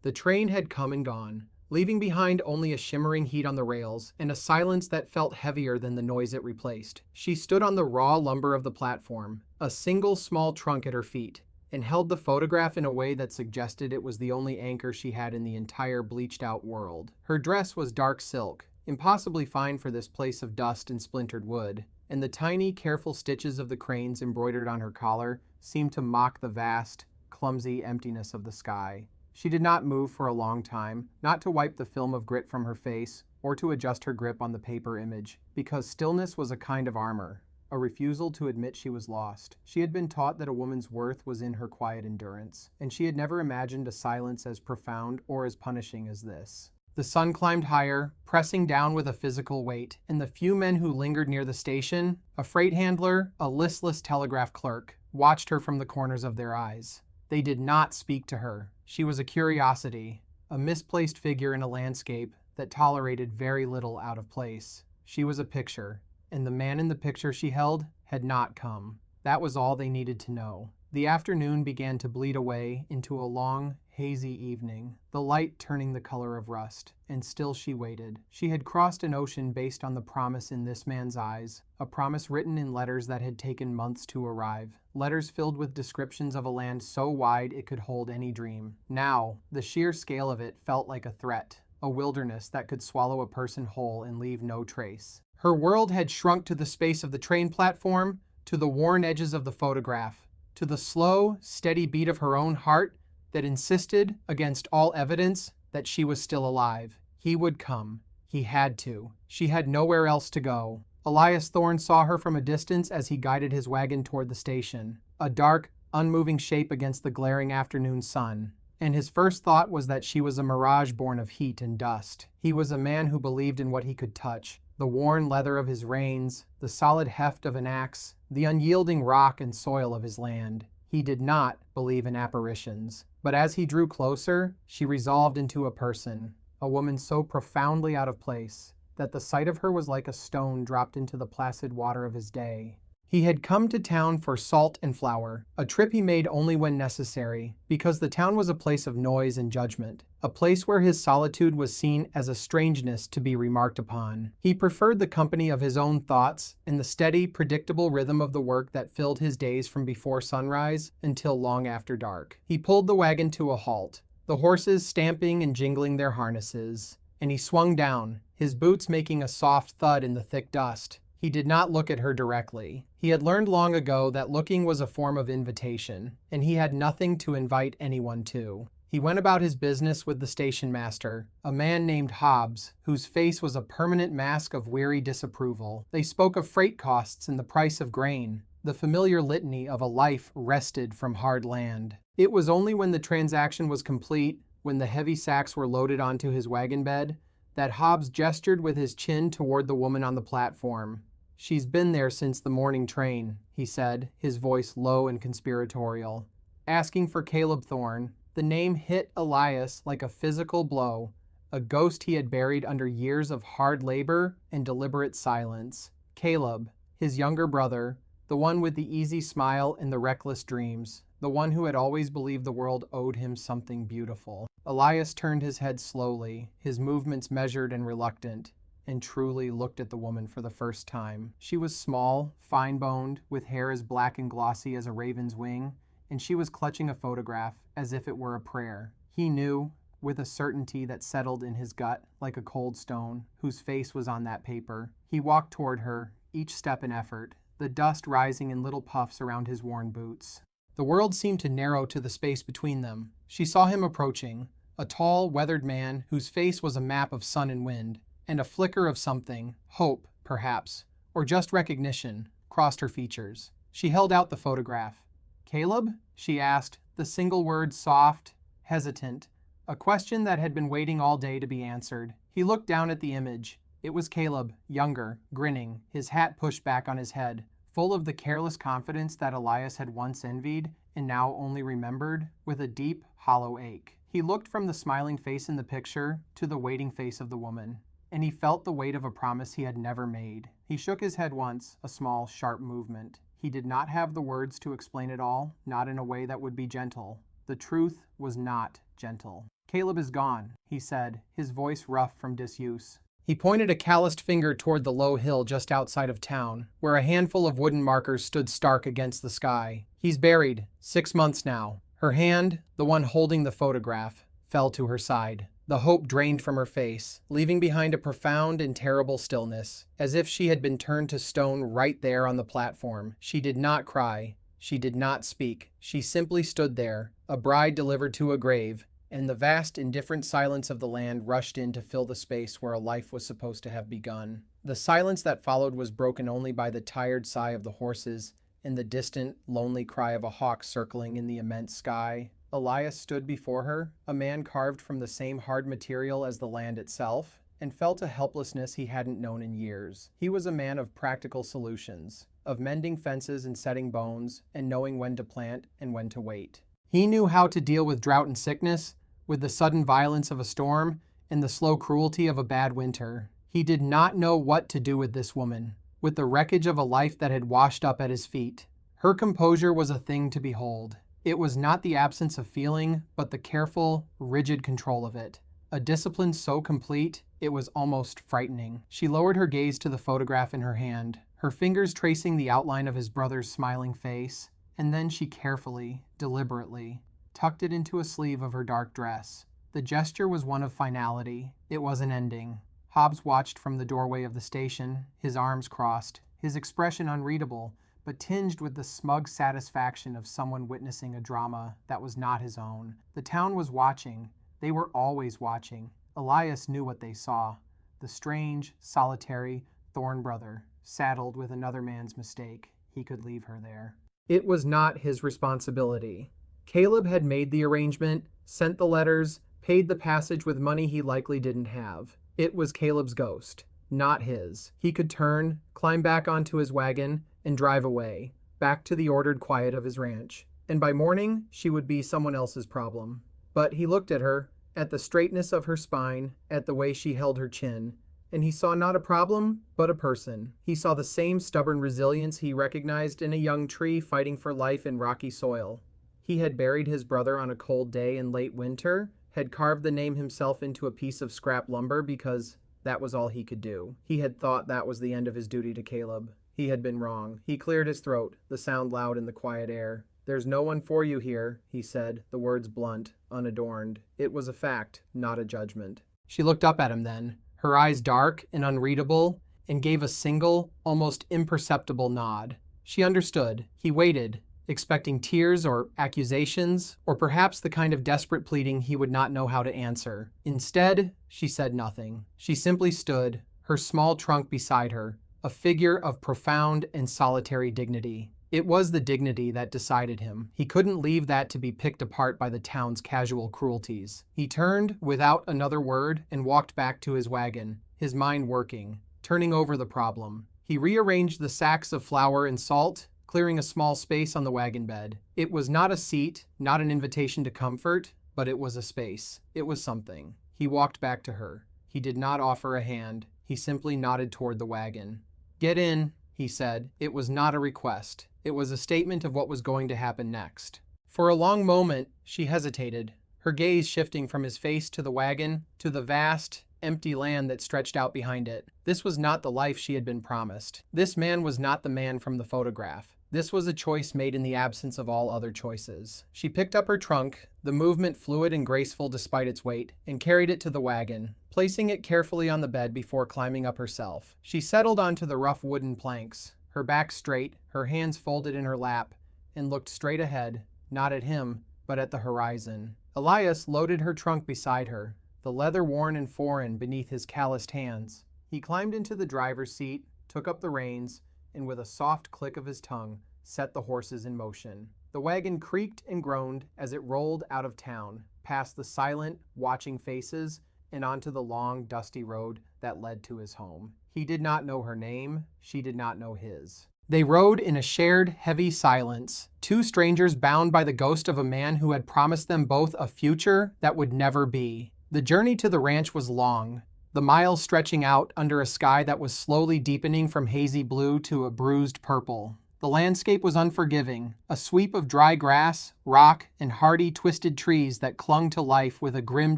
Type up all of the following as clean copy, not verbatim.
The train had come and gone, leaving behind only a shimmering heat on the rails and a silence that felt heavier than the noise it replaced. She stood on the raw lumber of the platform, a single small trunk at her feet, and held the photograph in a way that suggested it was the only anchor she had in the entire bleached-out world. Her dress was dark silk, impossibly fine for this place of dust and splintered wood, and the tiny, careful stitches of the cranes embroidered on her collar seemed to mock the vast, clumsy emptiness of the sky. She did not move for a long time, not to wipe the film of grit from her face or to adjust her grip on the paper image, because stillness was a kind of armor, a refusal to admit she was lost. She had been taught that a woman's worth was in her quiet endurance, and she had never imagined a silence as profound or as punishing as this. The sun climbed higher, pressing down with a physical weight, and the few men who lingered near the station, a freight handler, a listless telegraph clerk, watched her from the corners of their eyes. They did not speak to her. She was a curiosity, a misplaced figure in a landscape that tolerated very little out of place. She was a picture, and the man in the picture she held had not come. That was all they needed to know. The afternoon began to bleed away into a long, hazy evening, the light turning the color of rust, and still she waited. She had crossed an ocean based on the promise in this man's eyes, a promise written in letters that had taken months to arrive, letters filled with descriptions of a land so wide it could hold any dream. Now, the sheer scale of it felt like a threat, a wilderness that could swallow a person whole and leave no trace. Her world had shrunk to the space of the train platform, to the worn edges of the photograph, to the slow, steady beat of her own heart that insisted, against all evidence, that she was still alive. He would come. He had to. She had nowhere else to go. Elias Thorne saw her from a distance as he guided his wagon toward the station, a dark, unmoving shape against the glaring afternoon sun. And his first thought was that she was a mirage born of heat and dust. He was a man who believed in what he could touch, the worn leather of his reins, the solid heft of an axe, the unyielding rock and soil of his land. He did not believe in apparitions. But as he drew closer, she resolved into a person, a woman so profoundly out of place that the sight of her was like a stone dropped into the placid water of his day. He had come to town for salt and flour, a trip he made only when necessary, because the town was a place of noise and judgment, a place where his solitude was seen as a strangeness to be remarked upon. He preferred the company of his own thoughts and the steady, predictable rhythm of the work that filled his days from before sunrise until long after dark. He pulled the wagon to a halt, the horses stamping and jingling their harnesses, and he swung down, his boots making a soft thud in the thick dust. He did not look at her directly. He had learned long ago that looking was a form of invitation, and he had nothing to invite anyone to. He went about his business with the station master, a man named Hobbs, whose face was a permanent mask of weary disapproval. They spoke of freight costs and the price of grain, the familiar litany of a life wrested from hard land. It was only when the transaction was complete, when the heavy sacks were loaded onto his wagon bed, that Hobbs gestured with his chin toward the woman on the platform. "She's been there since the morning train," he said, his voice low and conspiratorial. Asking for Caleb Thorne, the name hit Elias like a physical blow, a ghost he had buried under years of hard labor and deliberate silence. Caleb, his younger brother, the one with the easy smile and the reckless dreams, the one who had always believed the world owed him something beautiful. Elias turned his head slowly, his movements measured and reluctant, and truly looked at the woman for the first time. She was small, fine-boned, with hair as black and glossy as a raven's wing, and she was clutching a photograph as if it were a prayer. He knew, with a certainty that settled in his gut like a cold stone, whose face was on that paper. He walked toward her, each step an effort, the dust rising in little puffs around his worn boots. The world seemed to narrow to the space between them. She saw him approaching, a tall, weathered man whose face was a map of sun and wind, and a flicker of something, hope, perhaps, or just recognition, crossed her features. She held out the photograph. "Caleb?" she asked, the single word soft, hesitant, a question that had been waiting all day to be answered. He looked down at the image. It was Caleb, younger, grinning, his hat pushed back on his head, full of the careless confidence that Elias had once envied and now only remembered with a deep, hollow ache. He looked from the smiling face in the picture to the waiting face of the woman, and he felt the weight of a promise he had never made. He shook his head once, a small, sharp movement. He did not have the words to explain it all, not in a way that would be gentle. The truth was not gentle. "Caleb is gone," he said, his voice rough from disuse. He pointed a calloused finger toward the low hill just outside of town, where a handful of wooden markers stood stark against the sky. "He's buried, 6 months now." Her hand, the one holding the photograph, fell to her side. The hope drained from her face, leaving behind a profound and terrible stillness, as if she had been turned to stone right there on the platform. She did not cry. She did not speak. She simply stood there, a bride delivered to a grave, and the vast, indifferent silence of the land rushed in to fill the space where a life was supposed to have begun. The silence that followed was broken only by the tired sigh of the horses and the distant, lonely cry of a hawk circling in the immense sky. Elias stood before her, a man carved from the same hard material as the land itself, and felt a helplessness he hadn't known in years. He was a man of practical solutions, of mending fences and setting bones, and knowing when to plant and when to wait. He knew how to deal with drought and sickness, with the sudden violence of a storm, and the slow cruelty of a bad winter. He did not know what to do with this woman, with the wreckage of a life that had washed up at his feet. Her composure was a thing to behold. It was not the absence of feeling, but the careful, rigid control of it. A discipline so complete, it was almost frightening. She lowered her gaze to the photograph in her hand, her fingers tracing the outline of his brother's smiling face, and then she carefully, deliberately, tucked it into a sleeve of her dark dress. The gesture was one of finality. It was an ending. Hobbs watched from the doorway of the station, his arms crossed, his expression unreadable, but tinged with the smug satisfaction of someone witnessing a drama that was not his own. The town was watching. They were always watching. Elias knew what they saw. The strange, solitary Thorne brother, saddled with another man's mistake. He could leave her there. It was not his responsibility. Caleb had made the arrangement, sent the letters, paid the passage with money he likely didn't have. It was Caleb's ghost, not his. He could turn, climb back onto his wagon, and drive away, back to the ordered quiet of his ranch. And by morning, she would be someone else's problem. But he looked at her, at the straightness of her spine, at the way she held her chin, and he saw not a problem, but a person. He saw the same stubborn resilience he recognized in a young tree fighting for life in rocky soil. He had buried his brother on a cold day in late winter, had carved the name himself into a piece of scrap lumber because that was all he could do. He had thought that was the end of his duty to Caleb. He had been wrong. He cleared his throat, the sound loud in the quiet air. "There's no one for you here," he said, the words blunt, unadorned. It was a fact, not a judgment. She looked up at him then, her eyes dark and unreadable, and gave a single, almost imperceptible nod. She understood. He waited, expecting tears or accusations, or perhaps the kind of desperate pleading he would not know how to answer. Instead, she said nothing. She simply stood, her small trunk beside her, a figure of profound and solitary dignity. It was the dignity that decided him. He couldn't leave that to be picked apart by the town's casual cruelties. He turned, without another word, and walked back to his wagon, his mind working, turning over the problem. He rearranged the sacks of flour and salt, clearing a small space on the wagon bed. It was not a seat, not an invitation to comfort, but it was a space. It was something. He walked back to her. He did not offer a hand. He simply nodded toward the wagon. "Get in," he said. It was not a request. It was a statement of what was going to happen next. For a long moment, she hesitated, her gaze shifting from his face to the wagon, to the vast, empty land that stretched out behind it. This was not the life she had been promised. This man was not the man from the photograph. This was a choice made in the absence of all other choices. She picked up her trunk, the movement fluid and graceful despite its weight, and carried it to the wagon, placing it carefully on the bed before climbing up herself. She settled onto the rough wooden planks, her back straight, her hands folded in her lap, and looked straight ahead, not at him, but at the horizon. Elias loaded her trunk beside her, the leather worn and foreign beneath his calloused hands. He climbed into the driver's seat, took up the reins, and with a soft click of his tongue, set the horses in motion. The wagon creaked and groaned as it rolled out of town, past the silent, watching faces, and onto the long, dusty road that led to his home. He did not know her name. She did not know his. They rode in a shared, heavy silence, two strangers bound by the ghost of a man who had promised them both a future that would never be. The journey to the ranch was long, the miles stretching out under a sky that was slowly deepening from hazy blue to a bruised purple. The landscape was unforgiving, a sweep of dry grass, rock, and hardy, twisted trees that clung to life with a grim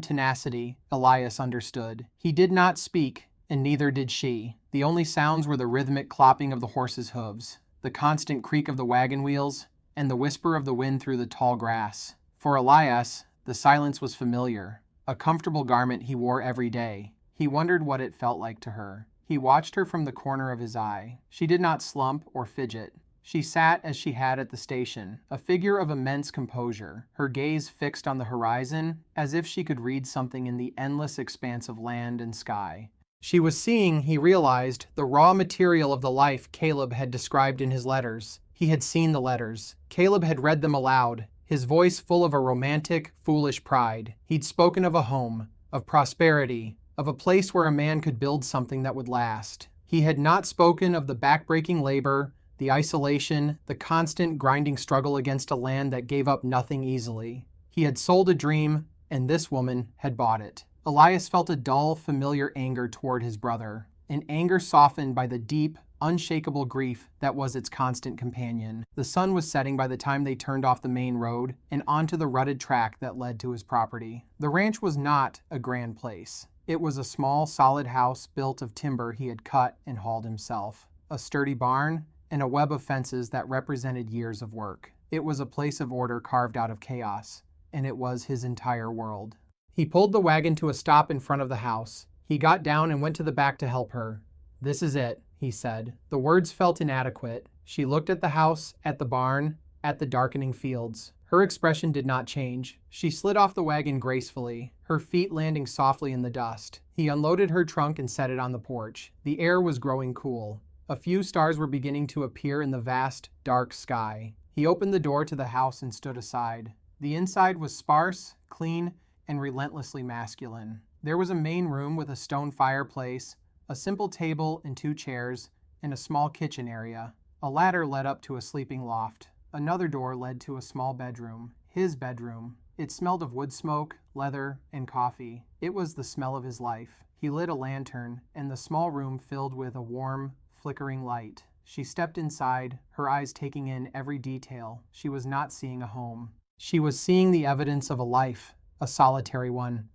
tenacity. Elias understood. He did not speak, and neither did she. The only sounds were the rhythmic clopping of the horses' hooves, the constant creak of the wagon wheels, and the whisper of the wind through the tall grass. For Elias, the silence was familiar, a comfortable garment he wore every day. He wondered what it felt like to her. He watched her from the corner of his eye. She did not slump or fidget. She sat as she had at the station, a figure of immense composure, her gaze fixed on the horizon, as if she could read something in the endless expanse of land and sky. She was seeing, he realized, the raw material of the life Caleb had described in his letters. He had seen the letters. Caleb had read them aloud, his voice full of a romantic, foolish pride. He'd spoken of a home, of prosperity, of a place where a man could build something that would last. He had not spoken of the backbreaking labor, the isolation, the constant grinding struggle against a land that gave up nothing easily. He had sold a dream, and this woman had bought it. Elias felt a dull, familiar anger toward his brother, an anger softened by the deep, unshakable grief that was its constant companion. The sun was setting by the time they turned off the main road and onto the rutted track that led to his property. The ranch was not a grand place. It was a small, solid house built of timber he had cut and hauled himself, a sturdy barn, and a web of fences that represented years of work. It was a place of order carved out of chaos, and it was his entire world. He pulled the wagon to a stop in front of the house. He got down and went to the back to help her. "This is it," he said. The words felt inadequate. She looked at the house, at the barn, at the darkening fields. Her expression did not change. She slid off the wagon gracefully, her feet landing softly in the dust. He unloaded her trunk and set it on the porch. The air was growing cool. A few stars were beginning to appear in the vast, dark sky. He opened the door to the house and stood aside. The inside was sparse, clean, and relentlessly masculine. There was a main room with a stone fireplace, a simple table and 2 chairs, and a small kitchen area. A ladder led up to a sleeping loft. Another door led to a small bedroom, his bedroom. It smelled of wood smoke, leather, and coffee. It was the smell of his life. He lit a lantern, and the small room filled with a warm, flickering light. She stepped inside, her eyes taking in every detail. She was not seeing a home. She was seeing the evidence of a life, a solitary one.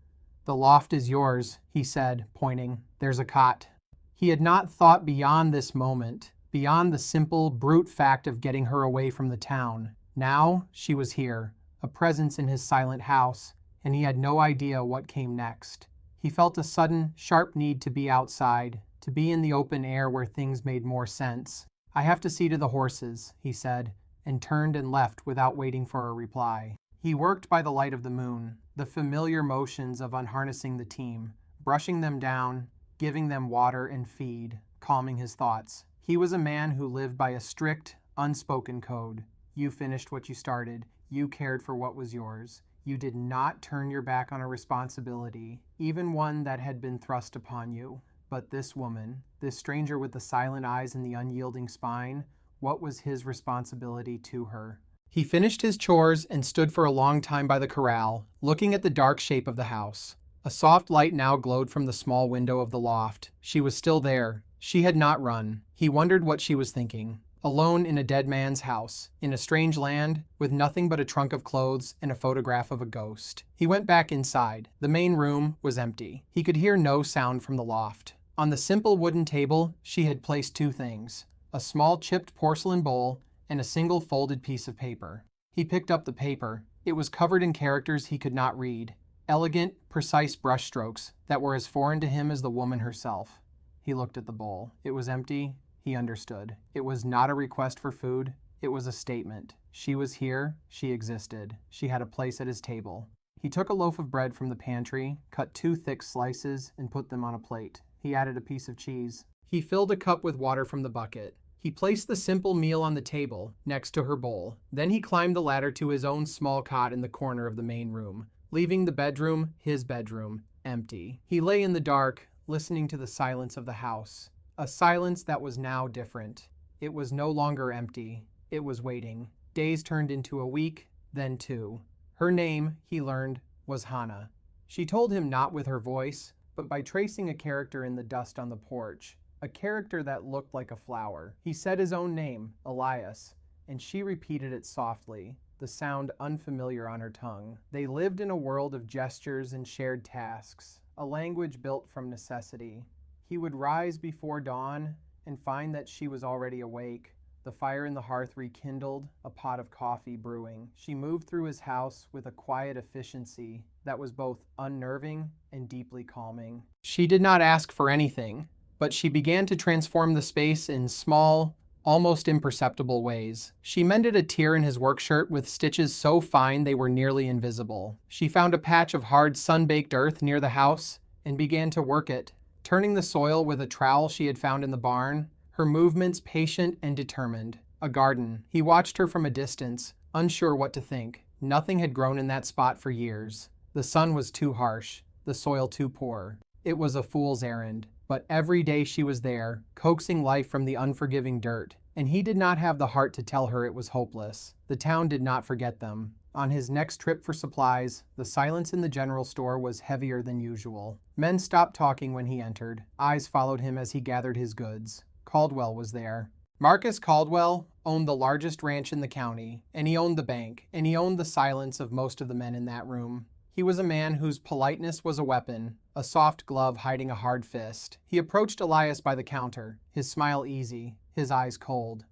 "The loft is yours," he said, pointing. "There's a cot." He had not thought beyond this moment, beyond the simple, brute fact of getting her away from the town. Now she was here, a presence in his silent house, and he had no idea what came next. He felt a sudden, sharp need to be outside, to be in the open air where things made more sense. "I have to see to the horses," he said, and turned and left without waiting for a reply. He worked by the light of the moon, the familiar motions of unharnessing the team, brushing them down, giving them water and feed, calming his thoughts. He was a man who lived by a strict, unspoken code. You finished what you started. You cared for what was yours. You did not turn your back on a responsibility, even one that had been thrust upon you. But this woman, this stranger with the silent eyes and the unyielding spine, what was his responsibility to her? He finished his chores and stood for a long time by the corral, looking at the dark shape of the house. A soft light now glowed from the small window of the loft. She was still there. She had not run. He wondered what she was thinking. Alone in a dead man's house, in a strange land, with nothing but a trunk of clothes and a photograph of a ghost. He went back inside. The main room was empty. He could hear no sound from the loft. On the simple wooden table, she had placed 2 things, a small chipped porcelain bowl and a single folded piece of paper. He picked up the paper. It was covered in characters he could not read, elegant, precise brushstrokes that were as foreign to him as the woman herself. He looked at the bowl. It was empty. He understood. It was not a request for food. It was a statement. She was here. She existed. She had a place at his table. He took a loaf of bread from the pantry, cut 2 thick slices, and put them on a plate. He added a piece of cheese. He filled a cup with water from the bucket. He placed the simple meal on the table, next to her bowl. Then he climbed the ladder to his own small cot in the corner of the main room, leaving the bedroom, his bedroom, empty. He lay in the dark, listening to the silence of the house. A silence that was now different. It was no longer empty. It was waiting. Days turned into a week, then 2. Her name, he learned, was Hannah. She told him not with her voice, but by tracing a character in the dust on the porch, a character that looked like a flower. He said his own name, Elias, and she repeated it softly, the sound unfamiliar on her tongue. They lived in a world of gestures and shared tasks, a language built from necessity. He would rise before dawn and find that she was already awake, the fire in the hearth rekindled, a pot of coffee brewing. She moved through his house with a quiet efficiency that was both unnerving and deeply calming. She did not ask for anything, but she began to transform the space in small, almost imperceptible ways. She mended a tear in his work shirt with stitches so fine they were nearly invisible. She found a patch of hard sun-baked earth near the house and began to work it, turning the soil with a trowel she had found in the barn, her movements patient and determined. A garden. He watched her from a distance, unsure what to think. Nothing had grown in that spot for years. The sun was too harsh, the soil too poor. It was a fool's errand. But every day she was there, coaxing life from the unforgiving dirt, and he did not have the heart to tell her it was hopeless. The town did not forget them. On his next trip for supplies, the silence in the general store was heavier than usual. Men stopped talking when he entered. Eyes followed him as he gathered his goods. Caldwell was there. Marcus Caldwell owned the largest ranch in the county, and he owned the bank, and he owned the silence of most of the men in that room. He was a man whose politeness was a weapon, a soft glove hiding a hard fist. He approached Elias by the counter, his smile easy, his eyes cold.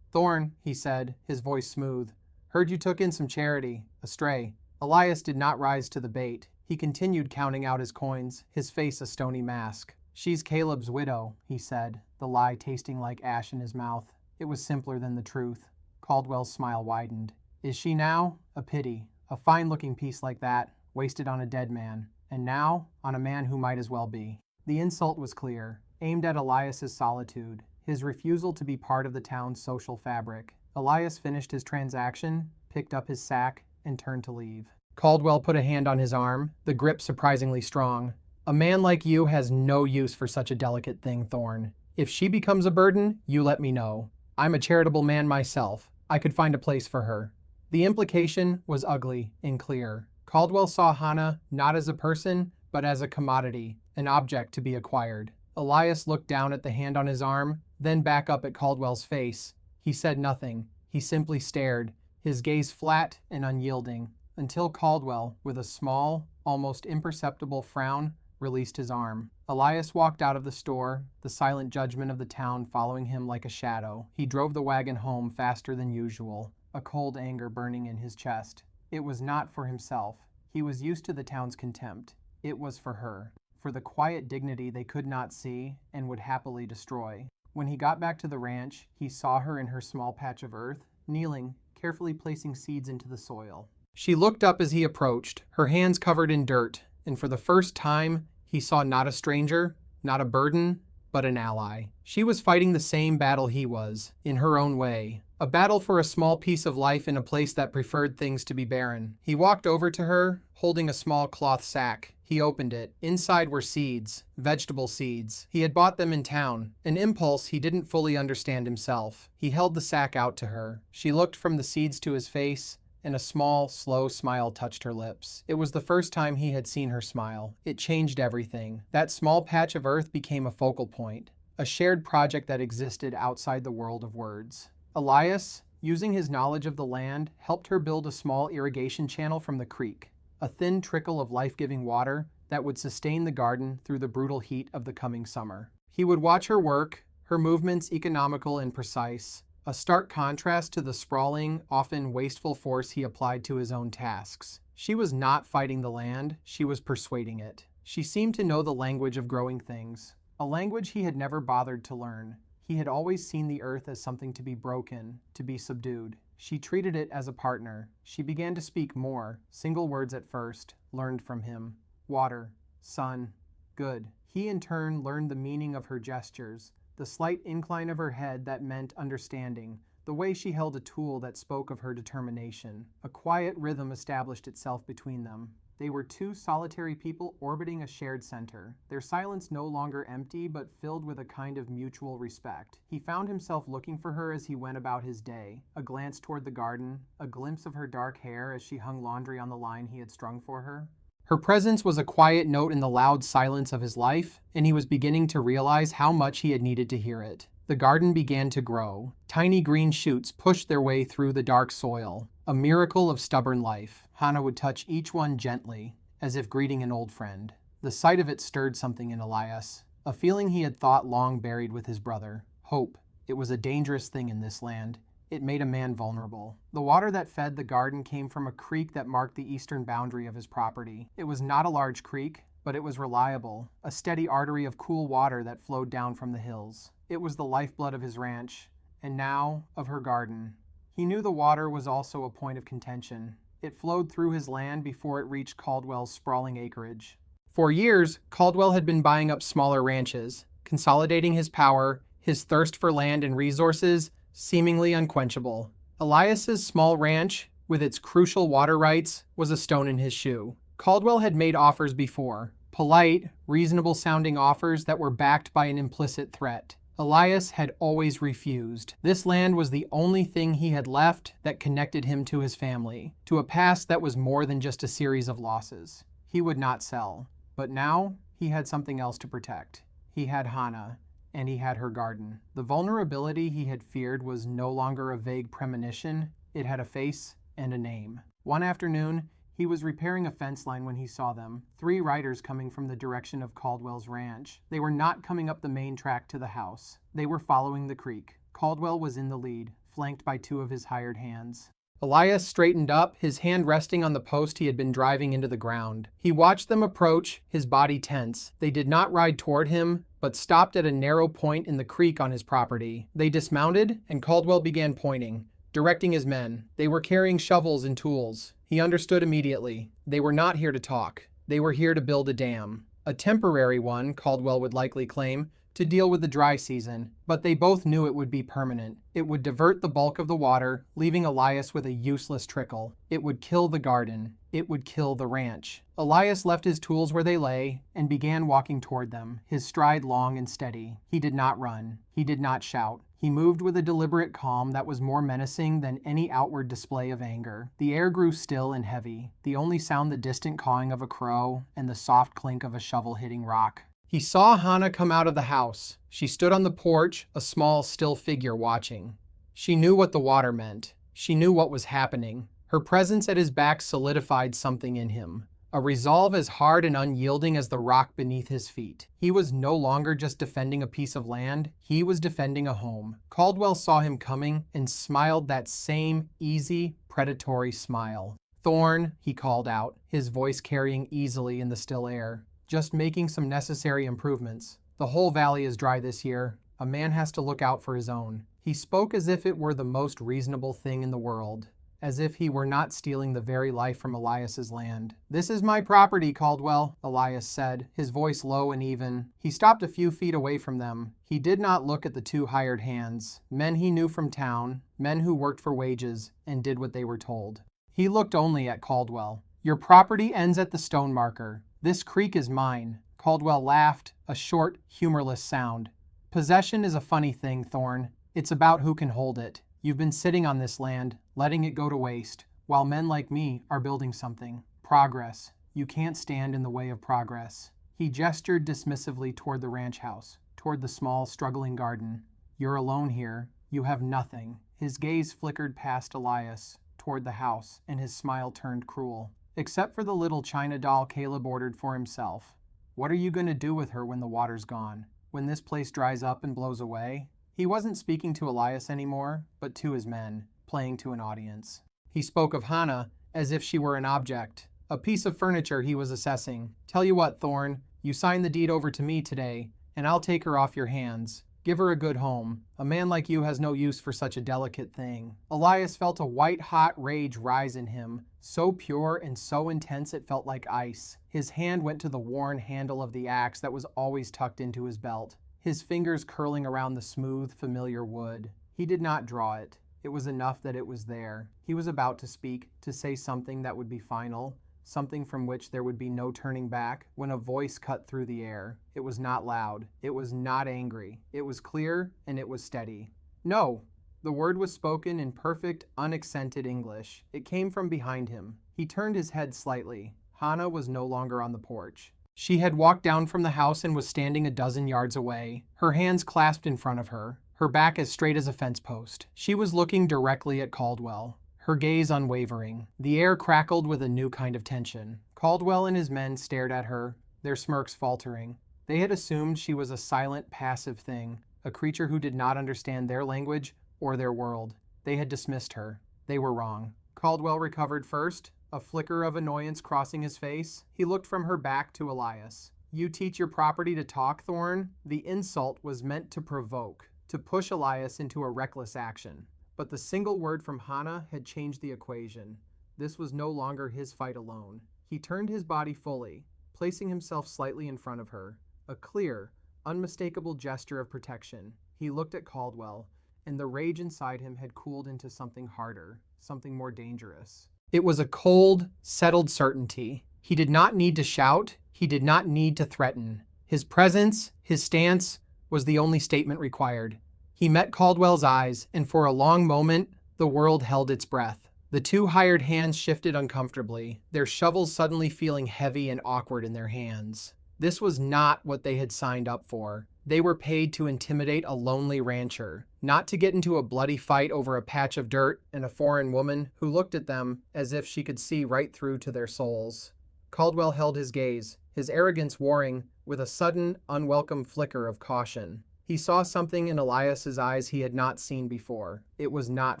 "Thorne," he said, his voice smooth. "Heard you took in some charity, a stray." Elias did not rise to the bait. He continued counting out his coins, his face a stony mask. "She's Caleb's widow," he said, the lie tasting like ash in his mouth. It was simpler than the truth. Caldwell's smile widened. "Is she now? A pity. A fine-looking piece like that, wasted on a dead man, and now on a man who might as well be." The insult was clear, aimed at Elias's solitude, his refusal to be part of the town's social fabric. Elias finished his transaction, picked up his sack, and turned to leave. Caldwell put a hand on his arm, the grip surprisingly strong. "A man like you has no use for such a delicate thing, Thorne. If she becomes a burden, you let me know. I'm a charitable man myself. I could find a place for her." The implication was ugly and clear. Caldwell saw Hannah not as a person, but as a commodity, an object to be acquired. Elias looked down at the hand on his arm, then back up at Caldwell's face. He said nothing. He simply stared, his gaze flat and unyielding, until Caldwell, with a small, almost imperceptible frown, released his arm. Elias walked out of the store, the silent judgment of the town following him like a shadow. He drove the wagon home faster than usual, a cold anger burning in his chest. It was not for himself. He was used to the town's contempt. It was for her, for the quiet dignity they could not see and would happily destroy. When he got back to the ranch, he saw her in her small patch of earth, kneeling, carefully placing seeds into the soil. She looked up as he approached, her hands covered in dirt, and for the first time, he saw not a stranger, not a burden, but an ally. She was fighting the same battle he was, in her own way. A battle for a small piece of life in a place that preferred things to be barren. He walked over to her, holding a small cloth sack. He opened it. Inside were seeds, vegetable seeds. He had bought them in town, an impulse he didn't fully understand himself. He held the sack out to her. She looked from the seeds to his face, and a small, slow smile touched her lips. It was the first time he had seen her smile. It changed everything. That small patch of earth became a focal point, a shared project that existed outside the world of words. Elias, using his knowledge of the land, helped her build a small irrigation channel from the creek, a thin trickle of life-giving water that would sustain the garden through the brutal heat of the coming summer. He would watch her work, her movements economical and precise, a stark contrast to the sprawling, often wasteful force he applied to his own tasks. She was not fighting the land, she was persuading it. She seemed to know the language of growing things, a language he had never bothered to learn. He had always seen the earth as something to be broken, to be subdued. She treated it as a partner. She began to speak more, single words at first, learned from him. Water, sun, good. He in turn learned the meaning of her gestures, the slight incline of her head that meant understanding, the way she held a tool that spoke of her determination. A quiet rhythm established itself between them. They were two solitary people orbiting a shared center, their silence no longer empty but filled with a kind of mutual respect. He found himself looking for her as he went about his day, a glance toward the garden, a glimpse of her dark hair as she hung laundry on the line he had strung for her. Her presence was a quiet note in the loud silence of his life, and he was beginning to realize how much he had needed to hear it. The garden began to grow. Tiny green shoots pushed their way through the dark soil, a miracle of stubborn life. Hannah would touch each one gently, as if greeting an old friend. The sight of it stirred something in Elias, a feeling he had thought long buried with his brother. Hope. It was a dangerous thing in this land. It made a man vulnerable. The water that fed the garden came from a creek that marked the eastern boundary of his property. It was not a large creek, but it was reliable, a steady artery of cool water that flowed down from the hills. It was the lifeblood of his ranch, and now of her garden. He knew the water was also a point of contention. It flowed through his land before it reached Caldwell's sprawling acreage. For years, Caldwell had been buying up smaller ranches, consolidating his power, his thirst for land and resources seemingly unquenchable. Elias's small ranch, with its crucial water rights, was a stone in his shoe. Caldwell had made offers before, polite, reasonable-sounding offers that were backed by an implicit threat. Elias had always refused. This land was the only thing he had left that connected him to his family, to a past that was more than just a series of losses. He would not sell. But now, he had something else to protect. He had Hannah, and he had her garden. The vulnerability he had feared was no longer a vague premonition. It had a face and a name. One afternoon, he was repairing a fence line when he saw them, 3 riders coming from the direction of Caldwell's ranch. They were not coming up the main track to the house. They were following the creek. Caldwell was in the lead, flanked by 2 of his hired hands. Elias straightened up, his hand resting on the post he had been driving into the ground. He watched them approach, his body tense. They did not ride toward him, but stopped at a narrow point in the creek on his property. They dismounted, and Caldwell began pointing, directing his men. They were carrying shovels and tools. He understood immediately. They were not here to talk. They were here to build a dam. A temporary one, Caldwell would likely claim, to deal with the dry season, but they both knew it would be permanent. It would divert the bulk of the water, leaving Elias with a useless trickle. It would kill the garden. It would kill the ranch. Elias left his tools where they lay and began walking toward them, his stride long and steady. He did not run. He did not shout. He moved with a deliberate calm that was more menacing than any outward display of anger. The air grew still and heavy, the only sound the distant cawing of a crow and the soft clink of a shovel hitting rock. He saw Hannah come out of the house. She stood on the porch, a small, still figure watching. She knew what the water meant. She knew what was happening. Her presence at his back solidified something in him, a resolve as hard and unyielding as the rock beneath his feet. He was no longer just defending a piece of land. He was defending a home. Caldwell saw him coming and smiled that same easy, predatory smile. "Thorn," he called out, his voice carrying easily in the still air. "Just making some necessary improvements. The whole valley is dry this year. A man has to look out for his own." He spoke as if it were the most reasonable thing in the world, as if he were not stealing the very life from Elias's land. "This is my property, Caldwell," Elias said, his voice low and even. He stopped a few feet away from them. He did not look at the 2 hired hands, men he knew from town, men who worked for wages and did what they were told. He looked only at Caldwell. "Your property ends at the stone marker. This creek is mine." Caldwell laughed, a short, humorless sound. "Possession is a funny thing, Thorn. It's about who can hold it. You've been sitting on this land, letting it go to waste, while men like me are building something. Progress. You can't stand in the way of progress." He gestured dismissively toward the ranch house, toward the small, struggling garden. "You're alone here. You have nothing." His gaze flickered past Elias, toward the house, and his smile turned cruel. "Except for the little china doll Caleb ordered for himself. What are you going to do with her when the water's gone? When this place dries up and blows away?" He wasn't speaking to Elias anymore, but to his men, playing to an audience. He spoke of Hannah as if she were an object, a piece of furniture he was assessing. "Tell you what, Thorn, you sign the deed over to me today, and I'll take her off your hands. Give her a good home. A man like you has no use for such a delicate thing." Elias felt a white-hot rage rise in him, so pure and so intense it felt like ice. His hand went to the worn handle of the axe that was always tucked into his belt, his fingers curling around the smooth, familiar wood. He did not draw it. It was enough that it was there. He was about to speak, to say something that would be final, something from which there would be no turning back, when a voice cut through the air. It was not loud. It was not angry. It was clear, and it was steady. "No." The word was spoken in perfect, unaccented English. It came from behind him. He turned his head slightly. Hannah was no longer on the porch. She had walked down from the house and was standing a dozen yards away, her hands clasped in front of her, her back as straight as a fence post. She was looking directly at Caldwell, her gaze unwavering. The air crackled with a new kind of tension. Caldwell and his men stared at her, their smirks faltering. They had assumed she was a silent, passive thing, a creature who did not understand their language or their world. They had dismissed her. They were wrong. Caldwell recovered first, a flicker of annoyance crossing his face. He looked from her back to Elias. "You teach your property to talk, Thorn?" The insult was meant to provoke, to push Elias into a reckless action. But the single word from Hannah had changed the equation. This was no longer his fight alone. He turned his body fully, placing himself slightly in front of her, a clear, unmistakable gesture of protection. He looked at Caldwell, and the rage inside him had cooled into something harder, something more dangerous. It was a cold, settled certainty. He did not need to shout. He did not need to threaten. His presence, his stance, was the only statement required. He met Caldwell's eyes, and for a long moment, the world held its breath. The two hired hands shifted uncomfortably, their shovels suddenly feeling heavy and awkward in their hands. This was not what they had signed up for. They were paid to intimidate a lonely rancher, not to get into a bloody fight over a patch of dirt and a foreign woman who looked at them as if she could see right through to their souls. Caldwell held his gaze, his arrogance warring with a sudden, unwelcome flicker of caution. He saw something in Elias's eyes he had not seen before. It was not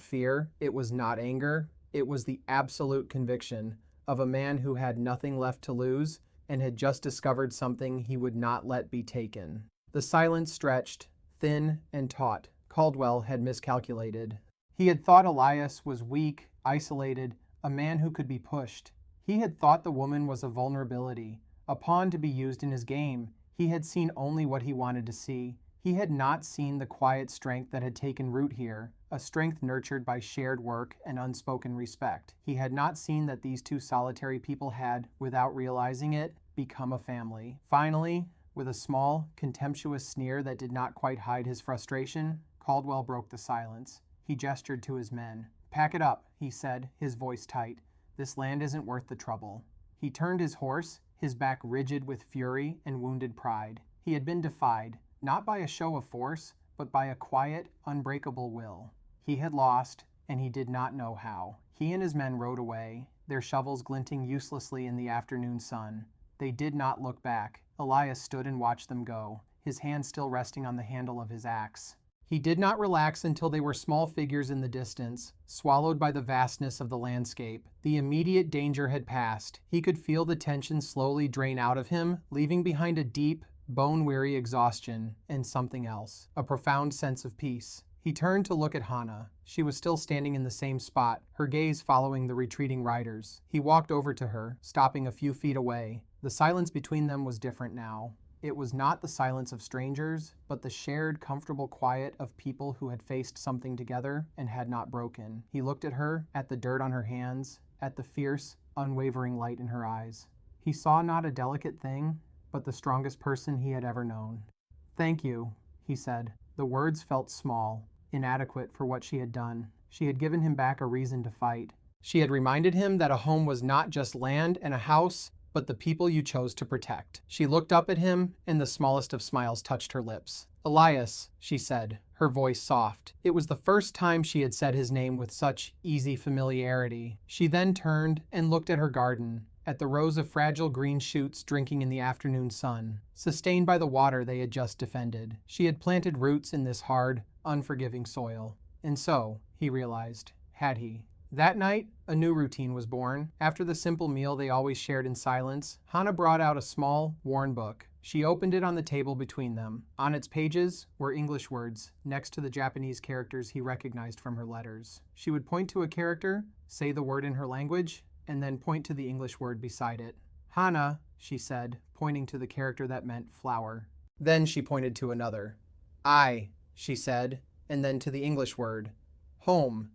fear, it was not anger, it was the absolute conviction of a man who had nothing left to lose and had just discovered something he would not let be taken. The silence stretched, thin and taut. Caldwell had miscalculated. He had thought Elias was weak, isolated, a man who could be pushed. He had thought the woman was a vulnerability, a pawn to be used in his game. He had seen only what he wanted to see. He had not seen the quiet strength that had taken root here, a strength nurtured by shared work and unspoken respect. He had not seen that these two solitary people had, without realizing it, become a family. Finally, with a small, contemptuous sneer that did not quite hide his frustration, Caldwell broke the silence. He gestured to his men. "Pack it up," he said, his voice tight. "This land isn't worth the trouble." He turned his horse, his back rigid with fury and wounded pride. He had been defied, not by a show of force, but by a quiet, unbreakable will. He had lost, and he did not know how. He and his men rode away, their shovels glinting uselessly in the afternoon sun. They did not look back. Elias stood and watched them go, his hand still resting on the handle of his axe. He did not relax until they were small figures in the distance, swallowed by the vastness of the landscape. The immediate danger had passed. He could feel the tension slowly drain out of him, leaving behind a deep, bone-weary exhaustion and something else, a profound sense of peace. He turned to look at Hannah. She was still standing in the same spot, her gaze following the retreating riders. He walked over to her, stopping a few feet away. The silence between them was different now. It was not the silence of strangers, but the shared, comfortable quiet of people who had faced something together and had not broken. He looked at her, at the dirt on her hands, at the fierce, unwavering light in her eyes. He saw not a delicate thing, but the strongest person he had ever known. "Thank you," he said. The words felt small, inadequate for what she had done. She had given him back a reason to fight. She had reminded him that a home was not just land and a house, but the people you chose to protect. She looked up at him, and the smallest of smiles touched her lips. "Elias," she said, her voice soft. It was the first time she had said his name with such easy familiarity. She then turned and looked at her garden, at the rows of fragile green shoots drinking in the afternoon sun, sustained by the water they had just defended. She had planted roots in this hard, unforgiving soil. And so, he realized, had he. That night, a new routine was born. After the simple meal they always shared in silence, Hannah brought out a small, worn book. She opened it on the table between them. On its pages were English words, next to the Japanese characters he recognized from her letters. She would point to a character, say the word in her language, and then point to the English word beside it. "Hannah," she said, pointing to the character that meant flower. Then she pointed to another. "I," she said, and then to the English word, home.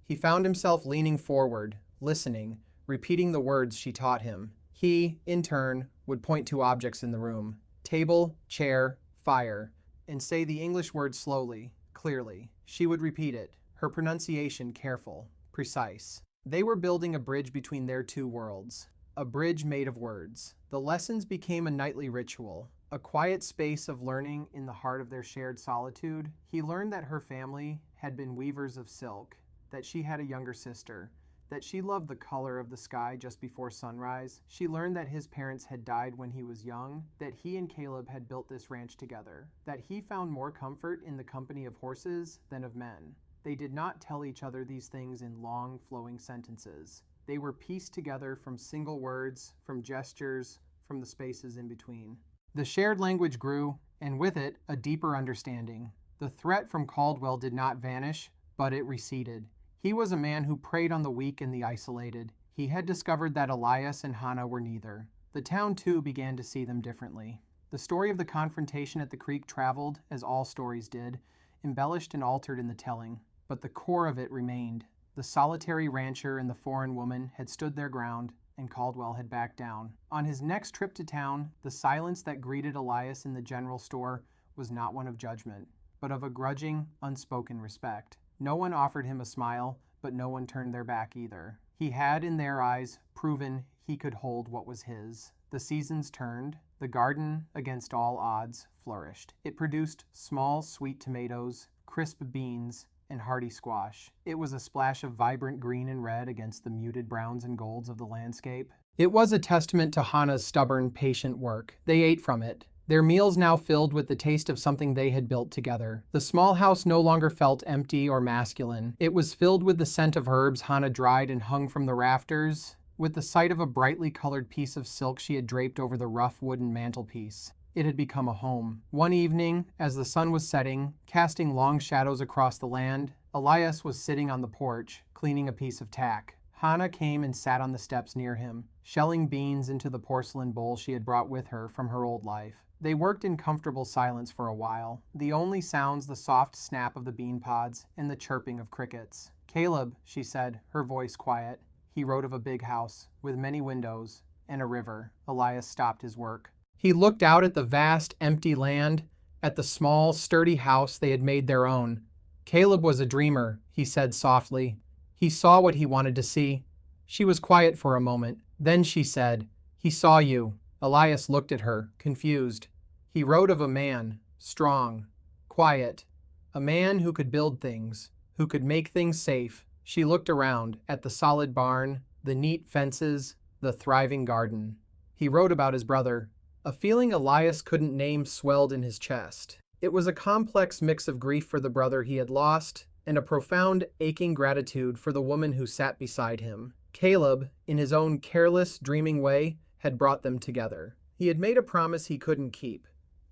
He found himself leaning forward, listening, repeating the words she taught him. He, in turn, would point to objects in the room, table, chair, fire, and say the English word slowly, clearly. She would repeat it, her pronunciation careful, precise. They were building a bridge between their two worlds, a bridge made of words. The lessons became a nightly ritual, a quiet space of learning in the heart of their shared solitude. He learned that her family had been weavers of silk, that she had a younger sister, that she loved the color of the sky just before sunrise. She learned that his parents had died when he was young, that he and Caleb had built this ranch together, that he found more comfort in the company of horses than of men. They did not tell each other these things in long, flowing sentences. They were pieced together from single words, from gestures, from the spaces in between. The shared language grew, and with it, a deeper understanding. The threat from Caldwell did not vanish, but it receded. He was a man who preyed on the weak and the isolated. He had discovered that Elias and Hannah were neither. The town, too, began to see them differently. The story of the confrontation at the creek traveled, as all stories did, embellished and altered in the telling. But the core of it remained. The solitary rancher and the foreign woman had stood their ground, and Caldwell had backed down. On his next trip to town, the silence that greeted Elias in the general store was not one of judgment, but of a grudging, unspoken respect. No one offered him a smile, but no one turned their back either. He had, in their eyes, proven he could hold what was his. The seasons turned. The garden, against all odds, flourished. It produced small, sweet tomatoes, crisp beans, and hardy squash. It was a splash of vibrant green and red against the muted browns and golds of the landscape. It was a testament to Hannah's stubborn, patient work. They ate from it, their meals now filled with the taste of something they had built together. The small house no longer felt empty or masculine. It was filled with the scent of herbs Hannah dried and hung from the rafters, with the sight of a brightly colored piece of silk she had draped over the rough wooden mantelpiece. It had become a home. One evening, as the sun was setting, casting long shadows across the land, Elias was sitting on the porch, cleaning a piece of tack. Hannah came and sat on the steps near him, shelling beans into the porcelain bowl she had brought with her from her old life. They worked in comfortable silence for a while, the only sounds the soft snap of the bean pods and the chirping of crickets. "Caleb," she said, her voice quiet. "He wrote of a big house, with many windows, and a river." Elias stopped his work. He looked out at the vast, empty land, at the small, sturdy house they had made their own. "Caleb was a dreamer," he said softly. "He saw what he wanted to see." She was quiet for a moment. Then she said, "He saw you." Elias looked at her, confused. He wrote of a man, strong, quiet, a man who could build things, who could make things safe. She looked around, at the solid barn, the neat fences, the thriving garden. He wrote about his brother. A feeling Elias couldn't name swelled in his chest. It was a complex mix of grief for the brother he had lost, and a profound, aching gratitude for the woman who sat beside him. Caleb, in his own careless, dreaming way, had brought them together. He had made a promise he couldn't keep,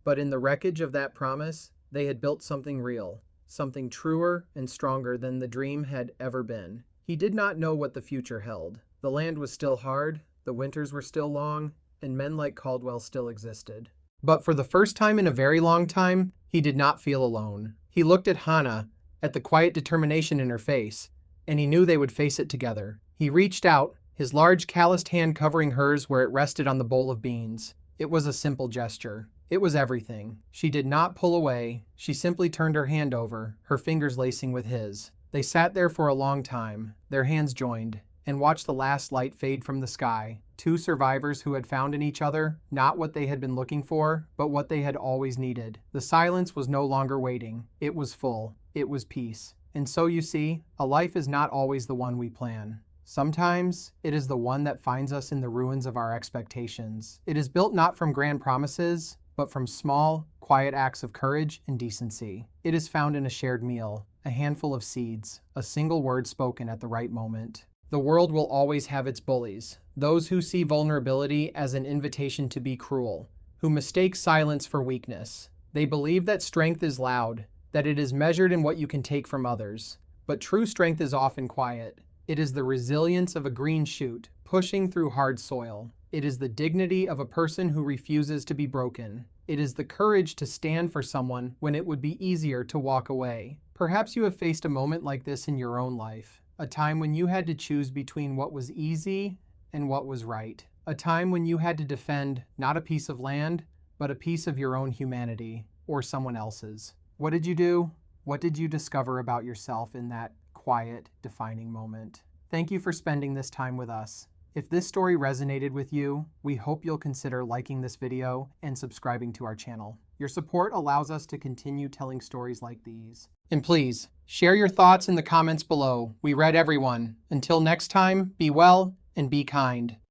but in the wreckage of that promise, they had built something real, something truer and stronger than the dream had ever been. He did not know what the future held. The land was still hard, the winters were still long, and men like Caldwell still existed. But for the first time in a very long time, he did not feel alone. He looked at Hannah, at the quiet determination in her face, and he knew they would face it together. He reached out, his large calloused hand covering hers where it rested on the bowl of beans. It was a simple gesture. It was everything. She did not pull away. She simply turned her hand over, her fingers lacing with his. They sat there for a long time, their hands joined, and watched the last light fade from the sky. Two survivors who had found in each other not what they had been looking for, but what they had always needed. The silence was no longer waiting. It was full. It was peace. And so you see, a life is not always the one we plan. Sometimes it is the one that finds us in the ruins of our expectations. It is built not from grand promises, but from small, quiet acts of courage and decency. It is found in a shared meal, a handful of seeds, a single word spoken at the right moment. The world will always have its bullies, those who see vulnerability as an invitation to be cruel, who mistake silence for weakness. They believe that strength is loud, that it is measured in what you can take from others. But true strength is often quiet. It is the resilience of a green shoot, pushing through hard soil. It is the dignity of a person who refuses to be broken. It is the courage to stand for someone when it would be easier to walk away. Perhaps you have faced a moment like this in your own life. A time when you had to choose between what was easy and what was right. A time when you had to defend not a piece of land, but a piece of your own humanity, or someone else's. What did you do? What did you discover about yourself in that quiet, defining moment? Thank you for spending this time with us. If this story resonated with you, we hope you'll consider liking this video and subscribing to our channel. Your support allows us to continue telling stories like these. And please, share your thoughts in the comments below. We read everyone. Until next time, be well and be kind.